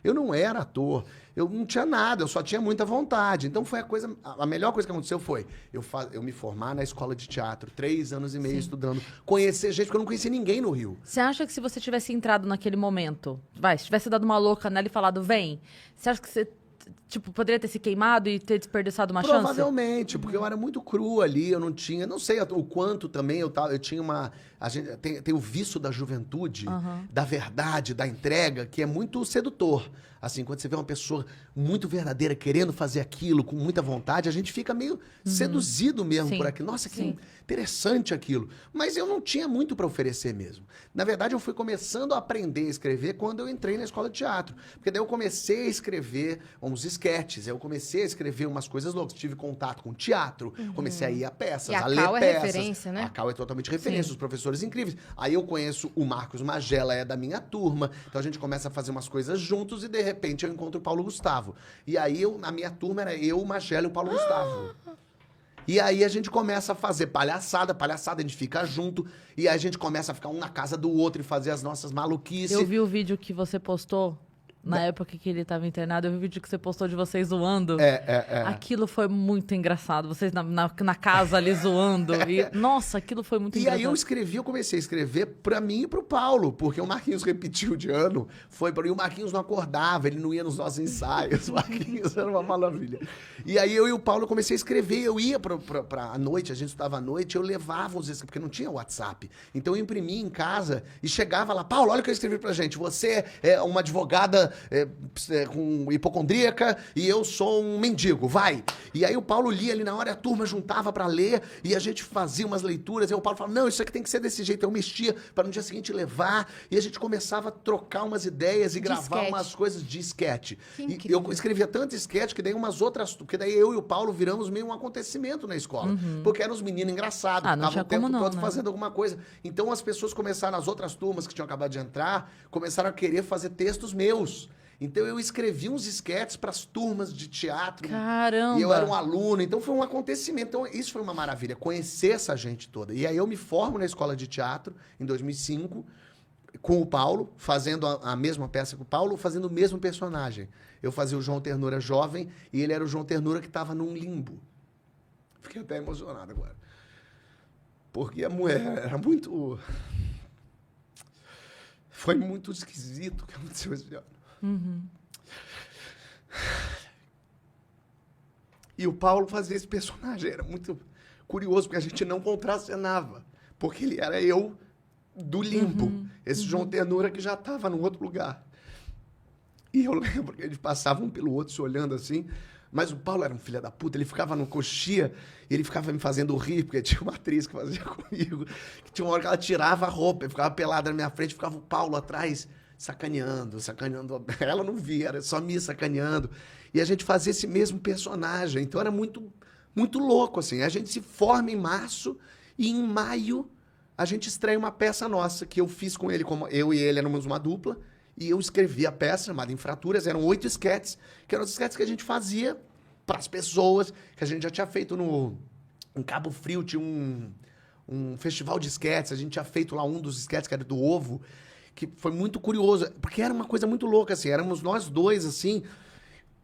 Eu não era ator, eu não tinha nada, eu só tinha muita vontade. Então foi a melhor coisa que aconteceu foi eu me formar na escola de teatro, 3 anos e meio estudando, conhecer gente, porque eu não conhecia ninguém no Rio. Você acha que se você tivesse entrado naquele momento, se tivesse dado uma louca nela e falado, vem, você acha que você, tipo, poderia ter se queimado e ter desperdiçado uma chance? Provavelmente, porque eu era muito cru ali, eu não sei o quanto também eu tinha a gente tem o vício da juventude, da verdade, da entrega, que é muito sedutor. Assim, quando você vê uma pessoa muito verdadeira, querendo fazer aquilo com muita vontade, a gente fica meio seduzido mesmo por aquilo. Nossa, que interessante aquilo. Mas eu não tinha muito para oferecer mesmo. Na verdade, eu fui começando a aprender a escrever quando eu entrei na escola de teatro. Porque daí eu comecei a escrever uns esquetes, eu comecei a escrever umas coisas loucas. Tive contato com teatro, comecei a ir a peças, a ler Cal é peças. referência, né? A Cal é totalmente referência, os professores incríveis. Aí eu conheço o Marcos Magela, é da minha turma. Então a gente começa a fazer umas coisas juntos e de repente eu encontro o Paulo Gustavo. E aí a minha turma era eu, o Magela e o Paulo Gustavo. E aí a gente começa a fazer palhaçada, a gente fica junto. E aí a gente começa a ficar um na casa do outro e fazer as nossas maluquices. Eu vi o vídeo que você postou na época que ele estava internado. Eu vi o vídeo que você postou de vocês zoando. Aquilo foi muito engraçado. Vocês na casa ali zoando. Nossa, aquilo foi muito engraçado. E aí eu comecei a escrever pra mim e pro Paulo, porque o Marquinhos repetiu de ano, e o Marquinhos não acordava, ele não ia nos nossos ensaios, o Marquinhos era uma maravilha. E aí eu e o Paulo comecei a escrever, eu ia pra noite, a gente estudava à noite, eu levava os escritos, porque não tinha WhatsApp. Então eu imprimia em casa e chegava lá, Paulo, olha o que eu escrevi pra gente, você é uma advogada com hipocondríaca e eu sou um mendigo, vai. E aí o Paulo lia ali na hora, a turma juntava pra ler e a gente fazia umas leituras e o Paulo falava, não, isso aqui tem que ser desse jeito. Eu mexia para no dia seguinte levar e a gente começava a trocar umas ideias e gravar umas coisas de esquete. E eu escrevia tanto esquete que daí umas outras, porque daí eu e o Paulo viramos meio um acontecimento na escola, porque eram os meninos engraçados, que estavam o tempo todo fazendo alguma coisa. Então as pessoas começaram, as outras turmas que tinham acabado de entrar, começaram a querer fazer textos meus. Então eu escrevi uns esquetes para as turmas de teatro. Caramba! E eu era um aluno, então foi um acontecimento. Então isso foi uma maravilha, conhecer essa gente toda. E aí eu me formo na escola de teatro em 2005 com o Paulo, fazendo a mesma peça que o Paulo, fazendo o mesmo personagem. Eu fazia o João Ternura jovem e ele era o João Ternura que estava num limbo. Fiquei até emocionado agora. Porque a mulher era muito... Foi muito esquisito o que aconteceu esse ano. E o Paulo fazia esse personagem, era muito curioso, porque a gente não contracenava, porque ele era eu do limbo, esse João Ternura que já estava no outro lugar. E eu lembro que eles passavam um pelo outro se olhando assim, mas o Paulo era um filho da puta, ele ficava no coxia, e ele ficava me fazendo rir, porque tinha uma atriz que fazia comigo, que tinha uma hora que ela tirava a roupa, e ficava pelada na minha frente, ficava o Paulo atrás, sacaneando. Ela não via, era só me sacaneando. E a gente fazia esse mesmo personagem. Então era muito, muito louco, assim. A gente se forma em março e em maio a gente estreia uma peça nossa que eu fiz com ele, como eu e ele éramos uma dupla, e eu escrevi a peça chamada Infraturas, eram 8 esquetes, que eram os esquetes que a gente fazia para as pessoas, que a gente já tinha feito em Cabo Frio, tinha um festival de esquetes, a gente tinha feito lá um dos esquetes que era do Ovo, que foi muito curioso, porque era uma coisa muito louca, assim, éramos nós dois, assim,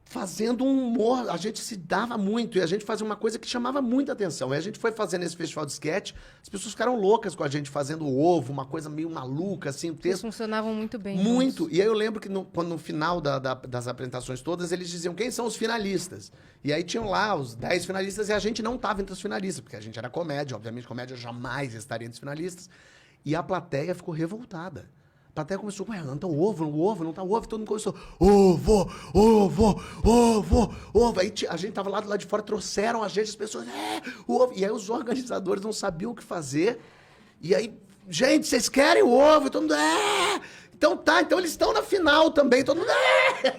fazendo um humor, a gente se dava muito, e a gente fazia uma coisa que chamava muita atenção, e a gente foi fazendo esse festival de sketch, as pessoas ficaram loucas com a gente fazendo o Ovo, uma coisa meio maluca, assim, o texto... Eles funcionavam muito bem. Muito, juntos. e aí eu lembro que quando no final das apresentações todas, eles diziam quem são os finalistas, e aí tinham lá os 10 finalistas, e a gente não estava entre os finalistas, porque a gente era comédia, obviamente comédia jamais estaria entre os finalistas, e a plateia ficou revoltada. A plateia começou, ué, não tá o ovo, não tá o ovo, todo mundo começou, ovo. Aí a gente tava lá do lado de fora, trouxeram a gente, as pessoas, o ovo. E aí os organizadores não sabiam o que fazer. E aí, gente, vocês querem o ovo? E todo mundo, Então tá, então eles estão na final também, todo mundo,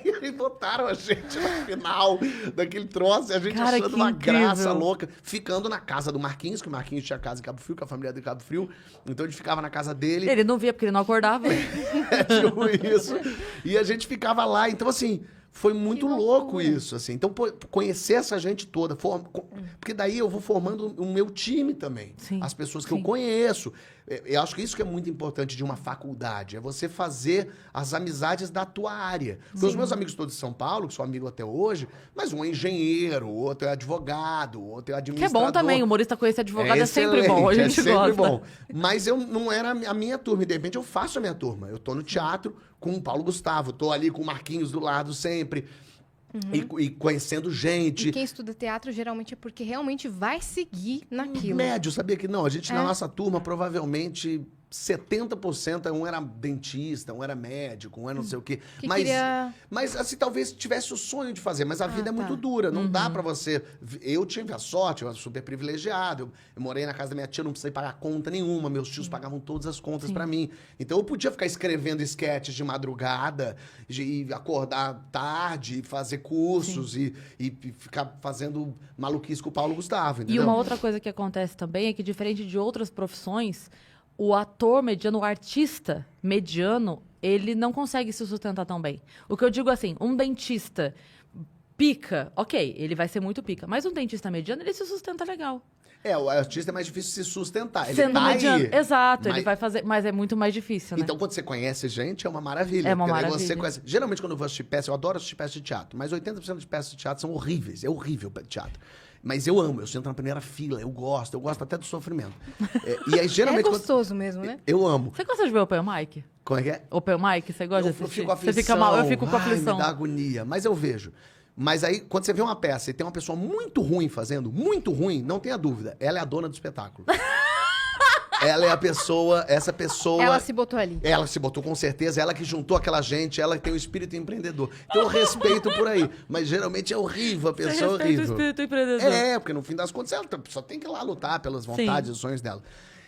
E aí botaram a gente na final daquele troço, e a gente achando uma graça louca, ficando na casa do Marquinhos, que o Marquinhos tinha casa em Cabo Frio, com a família de Cabo Frio, então a gente ficava na casa dele. Ele não via porque ele não acordava. Tipo isso. E a gente ficava lá, então assim, Foi muito louco isso, assim. Então, conhecer essa gente toda, porque daí eu vou formando o meu time também. Sim, as pessoas que eu conheço. Eu acho que isso que é muito importante de uma faculdade, é você fazer as amizades da tua área. Os meus amigos todos de São Paulo, que sou amigo até hoje, mas um é engenheiro, outro é advogado, outro é administrador. Que é bom também, humorista conhecer advogado é sempre bom, a gente sempre gosta. Bom. Mas eu não era a minha turma, e de repente eu faço a minha turma. Eu tô no teatro com o Paulo Gustavo, tô ali com o Marquinhos do lado sempre. E conhecendo gente. E quem estuda teatro geralmente é porque realmente vai seguir naquilo. Médio, sabia que não? A gente, na nossa turma, provavelmente 70% um era dentista, um era médico, um era não sei o quê. Mas, assim, talvez tivesse o sonho de fazer, mas a vida é muito dura. Não dá pra você... Eu tive a sorte, eu era super privilegiado. Eu morei na casa da minha tia, não precisei pagar conta nenhuma. Meus tios pagavam todas as contas pra mim. Então, eu podia ficar escrevendo esquetes de madrugada, e acordar tarde, fazer cursos e ficar fazendo maluquice com o Paulo Gustavo, entendeu? E uma outra coisa que acontece também é que, diferente de outras profissões, o ator mediano, o artista mediano, ele não consegue se sustentar tão bem. O que eu digo assim, um dentista pica, ok, ele vai ser muito pica, mas um dentista mediano, ele se sustenta legal. O artista é mais difícil se sustentar. Ele Sendo tá mediano. aí. Exato, ele vai fazer, mas é muito mais difícil, né? Então, quando você conhece gente, é uma maravilha. É uma porque maravilha. Você conhece... Geralmente, quando eu vou assistir peça, eu adoro assistir peça de teatro, mas 80% de peças de teatro são horríveis. É horrível o teatro. Mas eu amo, eu sento na primeira fila, eu gosto até do sofrimento. E aí, geralmente... É gostoso mesmo, né? Eu amo. Você gosta de ver Open Mic? Como é que é? Open Mic, você gosta de assistir? Eu fico aflição. Você fica mal, eu fico com aflição. Me dá agonia, mas eu vejo. Mas aí, quando você vê uma peça e tem uma pessoa muito ruim fazendo, muito ruim, não tenha dúvida, ela é a dona do espetáculo. Ela é a pessoa, essa pessoa... Ela se botou ali. Ela se botou, com certeza. Ela que juntou aquela gente, ela que tem o espírito empreendedor. Então, eu respeito por aí. Mas, geralmente, é horrível, a pessoa é horrível. o espírito empreendedor. Porque, no fim das contas, ela só tem que ir lá lutar pelas vontades e os sonhos dela.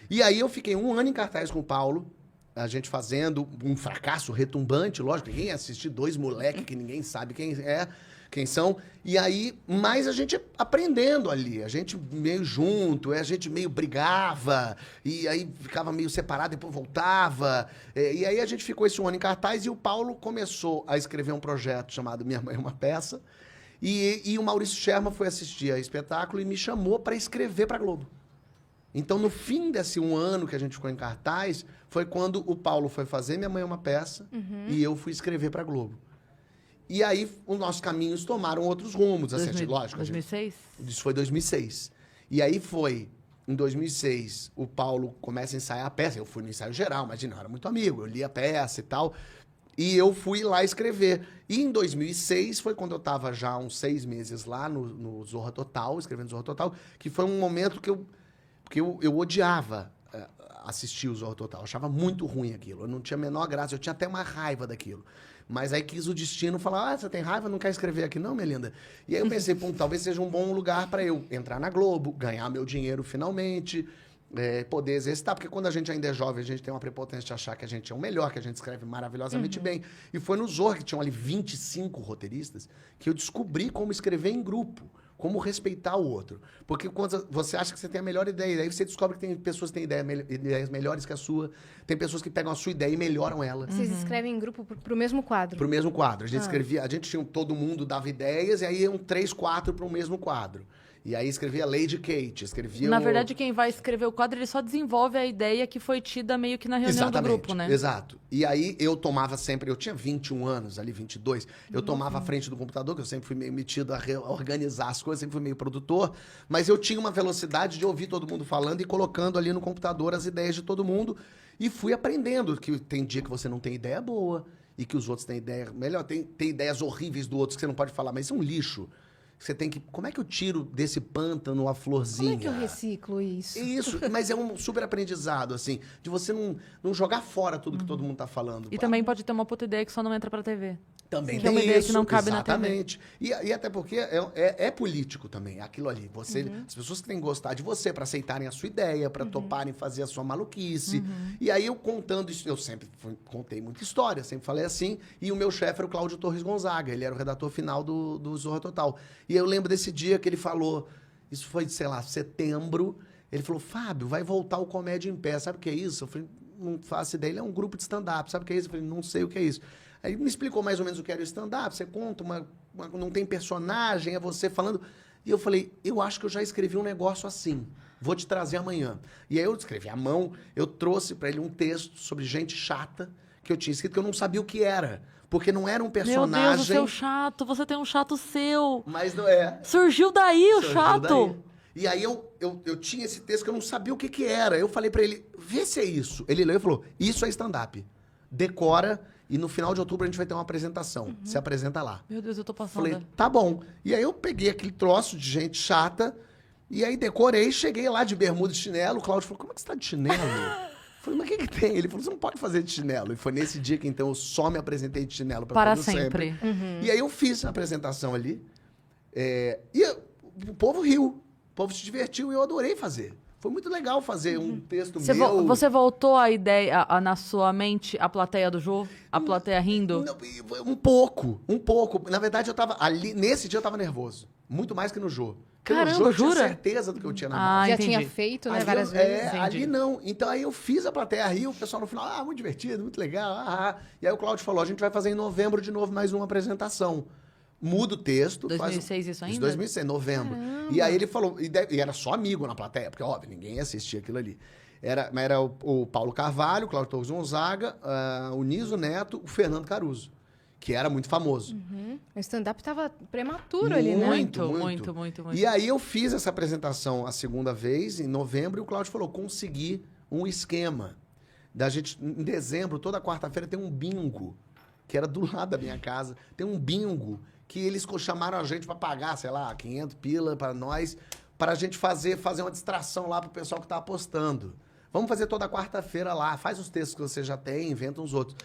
E aí, eu fiquei 1 ano em cartaz com o Paulo, a gente fazendo um fracasso retumbante, lógico, ninguém ia assistir 2 moleques que ninguém sabe quem são, e aí, mais a gente aprendendo ali, a gente meio junto, a gente meio brigava, e aí ficava meio separado, depois voltava, e aí a gente ficou esse 1 ano em cartaz, e o Paulo começou a escrever um projeto chamado Minha Mãe é uma Peça, e o Maurício Sherman foi assistir a espetáculo e me chamou para escrever para Globo. Então, no fim desse 1 ano que a gente ficou em cartaz, foi quando o Paulo foi fazer Minha Mãe é uma Peça, e eu fui escrever para Globo. E aí, os nossos caminhos tomaram outros rumos. Assim, lógico. 2006? Isso foi 2006. E aí em 2006, o Paulo começa a ensaiar a peça. Eu fui no ensaio geral, imagina, eu era muito amigo. Eu li a peça e tal. E eu fui lá escrever. E em 2006, foi quando eu estava já uns 6 meses lá no Zorra Total, escrevendo Zorra Total, que foi um momento que eu odiava assistir o Zorra Total. Eu achava muito ruim aquilo. Eu não tinha a menor graça. Eu tinha até uma raiva daquilo. Mas aí quis o destino falar, você tem raiva, não quer escrever aqui não, Melinda? E aí eu pensei, talvez seja um bom lugar para eu entrar na Globo, ganhar meu dinheiro finalmente, poder exercitar, porque quando a gente ainda é jovem, a gente tem uma prepotência de achar que a gente é o melhor, que a gente escreve maravilhosamente bem. E foi no Zorra, que tinham ali 25 roteiristas, que eu descobri como escrever em grupo. Como respeitar o outro. Porque quando você acha que você tem a melhor ideia, aí você descobre que tem pessoas que têm ideias melhores que a sua, tem pessoas que pegam a sua ideia e melhoram ela. Vocês escrevem em grupo pro mesmo quadro? Pro mesmo quadro. A gente escrevia, a gente tinha, todo mundo dava ideias, e aí iam 3, 4 para o mesmo quadro. E aí escrevia Lady Kate, escrevia... Na verdade, quem vai escrever o quadro, ele só desenvolve a ideia que foi tida meio que na reunião do grupo, né? Exato. E aí eu tomava sempre... Eu tinha 21 anos, ali 22. Eu tomava a frente do computador, que eu sempre fui meio metido a organizar as coisas, sempre fui meio produtor. Mas eu tinha uma velocidade de ouvir todo mundo falando e colocando ali no computador as ideias de todo mundo. E fui aprendendo que tem dia que você não tem ideia boa e que os outros têm ideia melhor. Tem ideias horríveis do outro que você não pode falar, mas isso é um lixo. Você tem que... Como é que eu tiro desse pântano a florzinha? Como é que eu reciclo isso? Isso, mas é um super aprendizado, assim, de você não jogar fora tudo que todo mundo tá falando. E também pode ter uma puta ideia que só não entra pra TV. Também tem uma ideia que não cabe na TV. Exatamente. E até porque é político também, aquilo ali. As pessoas que têm que gostar de você para aceitarem a sua ideia, para toparem fazer a sua maluquice. E aí eu contando isso, eu sempre contei muita história, sempre falei assim. E o meu chefe era o Cláudio Torres Gonzaga, ele era o redator final do Zorra Total. E eu lembro desse dia que ele falou, isso foi, sei lá, setembro, ele falou, Fábio, vai voltar o Comédia em Pé, sabe o que é isso? Eu falei, não faço ideia, ele é um grupo de stand-up, sabe o que é isso? Eu falei, não sei o que é isso. Aí me explicou mais ou menos o que era o stand-up. Você conta, não tem personagem, é você falando. E eu falei, eu acho que eu já escrevi um negócio assim. Vou te trazer amanhã. E aí eu escrevi à mão, eu trouxe para ele um texto sobre gente chata que eu tinha escrito, que eu não sabia o que era. Porque não era um personagem... Meu Deus, o seu chato. Você tem um chato seu. Mas não é. Surgiu daí o chato. Daí. E aí eu tinha esse texto que eu não sabia o que era. Eu falei pra ele, vê se é isso. Ele leu e falou, isso é stand-up. Decora e no final de outubro a gente vai ter uma apresentação. Se apresenta lá. Meu Deus, eu tô passando. Falei, tá bom. E aí eu peguei aquele troço de gente chata e aí decorei, cheguei lá de bermuda e chinelo. O Cláudio falou, como é que você tá de chinelo? Falei, mas o que tem? Ele falou, você não pode fazer de chinelo. E foi nesse dia que, então, eu só me apresentei de chinelo para todo sempre. E aí eu fiz a apresentação ali. O povo riu. O povo se divertiu e eu adorei fazer. Foi muito legal fazer um texto meu. Você voltou a ideia, na sua mente, a plateia do Jô? A plateia rindo? Não, um pouco. Na verdade, eu tava ali... Nesse dia eu tava nervoso. Muito mais que no Jô. Caramba, no Jô, eu jura? tinha certeza do que eu tinha na mão. Já entendi. tinha feito, né, Ali várias vezes. Ali não. Então aí eu fiz a plateia rir, o pessoal no final, muito divertido, muito legal. E aí o Cláudio falou, a gente vai fazer em novembro de novo mais uma apresentação. Muda o texto. 2006 isso ainda? 2006, novembro. Caramba. E aí ele falou, e era só amigo na plateia, porque óbvio, ninguém ia assistir aquilo ali. Era o Paulo Carvalho, o Cláudio Torres Gonzaga, o Niso Neto, o Fernando Caruso, que era muito famoso. O stand-up tava prematuro ali, né? Muito. E aí eu fiz essa apresentação a segunda vez, em novembro, e o Cláudio falou, consegui um esquema da gente, em dezembro, toda quarta-feira tem um bingo, que era do lado da minha casa, tem um bingo que eles chamaram a gente para pagar, sei lá, 500 pila para nós, para a gente fazer uma distração lá pro pessoal que tá apostando. Vamos fazer toda quarta-feira lá, faz os textos que você já tem, inventa uns outros.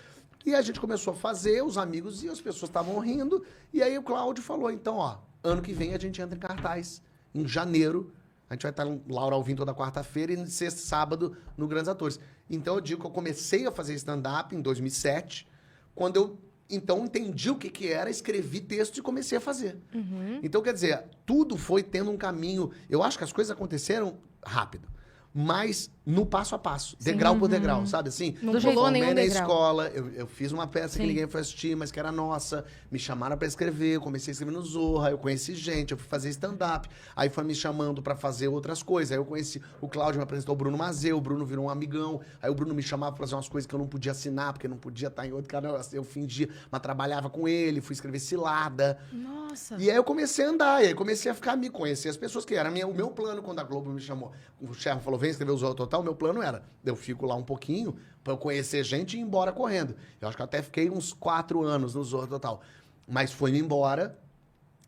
E a gente começou a fazer, os amigos e as pessoas estavam rindo. E aí o Cláudio falou, então, ano que vem a gente entra em cartaz. Em janeiro, a gente vai estar Laura Alvim toda quarta-feira e sexta sábado no Grandes Atores. Então eu digo que eu comecei a fazer stand-up em 2007, quando eu, então, entendi o que era, escrevi texto e comecei a fazer. Então, quer dizer, tudo foi tendo um caminho. Eu acho que as coisas aconteceram rápido. Mas no passo a passo, degrau por degrau, sabe assim? Não pulou nenhum na degrau. escola, eu fiz uma peça que ninguém foi assistir, mas que era nossa. Me chamaram pra escrever, eu comecei a escrever no Zorra, eu conheci gente, eu fui fazer stand-up. Aí foi me chamando pra fazer outras coisas. Aí eu conheci o Cláudio, me apresentou o Bruno Mazeu, o Bruno virou um amigão. Aí o Bruno me chamava pra fazer umas coisas que eu não podia assinar, porque não podia estar em outro canal. Eu fingia, mas trabalhava com ele, fui escrever cilada. Nossa. E aí eu comecei a andar, e aí comecei a ficar, me conhecer as pessoas, que era o meu plano quando a Globo me chamou. O chefe falou, vem escrever o Zorra Total, o meu plano era, eu fico lá um pouquinho pra eu conhecer gente e ir embora correndo. Eu acho que eu até fiquei uns 4 anos no Zorra Total. Mas foi embora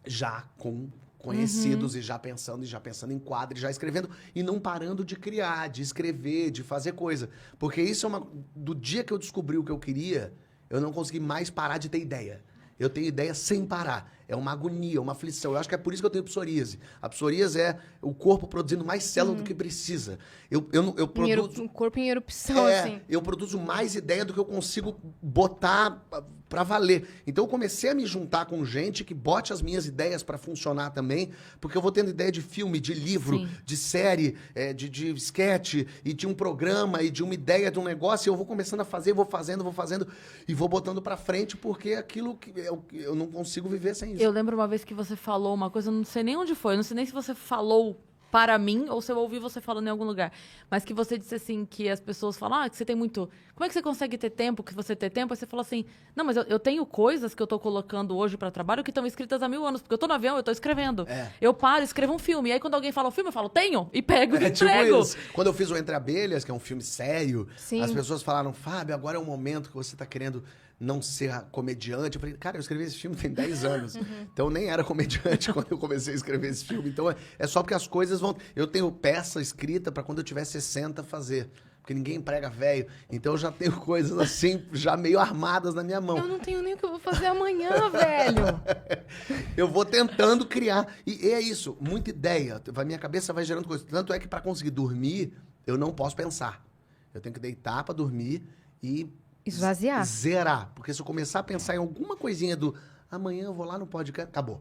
já com conhecidos e já pensando em quadro, e já escrevendo e não parando de criar, de escrever, de fazer coisa. Porque isso é do dia que eu descobri o que eu queria, eu não consegui mais parar de ter ideia. Eu tenho ideia sem parar. É uma agonia, uma aflição. Eu acho que é por isso que eu tenho psoríase. A psoríase é o corpo produzindo mais célula do que precisa. Eu produzo... Um corpo em erupção, assim. Eu produzo mais ideia do que eu consigo botar pra valer. Então eu comecei a me juntar com gente que bote as minhas ideias pra funcionar também, porque eu vou tendo ideia de filme, de livro, de série, de sketch, e de um programa, e de uma ideia de um negócio, e eu vou começando a fazer, vou fazendo, e vou botando pra frente, porque aquilo que eu não consigo viver sem isso. Eu lembro uma vez que você falou uma coisa, eu não sei nem onde foi, eu não sei nem se você falou para mim ou se eu ouvi você falando em algum lugar, mas que você disse assim, que as pessoas falam, que você tem muito... Como é que você consegue ter tempo, que você tem tempo? Aí você falou assim, não, mas eu tenho coisas que eu tô colocando hoje para trabalho que estão escritas há 1000 anos, porque eu tô no avião, eu tô escrevendo. Eu paro, escrevo um filme, e aí quando alguém fala um filme, eu falo, tenho, e pego e entrego. Tipo isso. Quando eu fiz o Entre Abelhas, que é um filme sério, as pessoas falaram, Fábio, agora é o momento que você tá querendo não ser comediante. Eu falei, cara, eu escrevi esse filme tem 10 anos. Então eu nem era comediante quando eu comecei a escrever esse filme. Então é só porque as coisas vão... Eu tenho peça escrita para quando eu tiver 60 fazer. Porque ninguém emprega velho. Então eu já tenho coisas assim, já meio armadas na minha mão. Eu não tenho nem o que eu vou fazer amanhã, velho. Eu vou tentando criar. E é isso, muita ideia. Minha cabeça vai gerando coisas. Tanto é que para conseguir dormir, eu não posso pensar. Eu tenho que deitar para dormir e... Esvaziar. Zerar. Porque se eu começar a pensar em alguma coisinha do amanhã eu vou lá no podcast, acabou.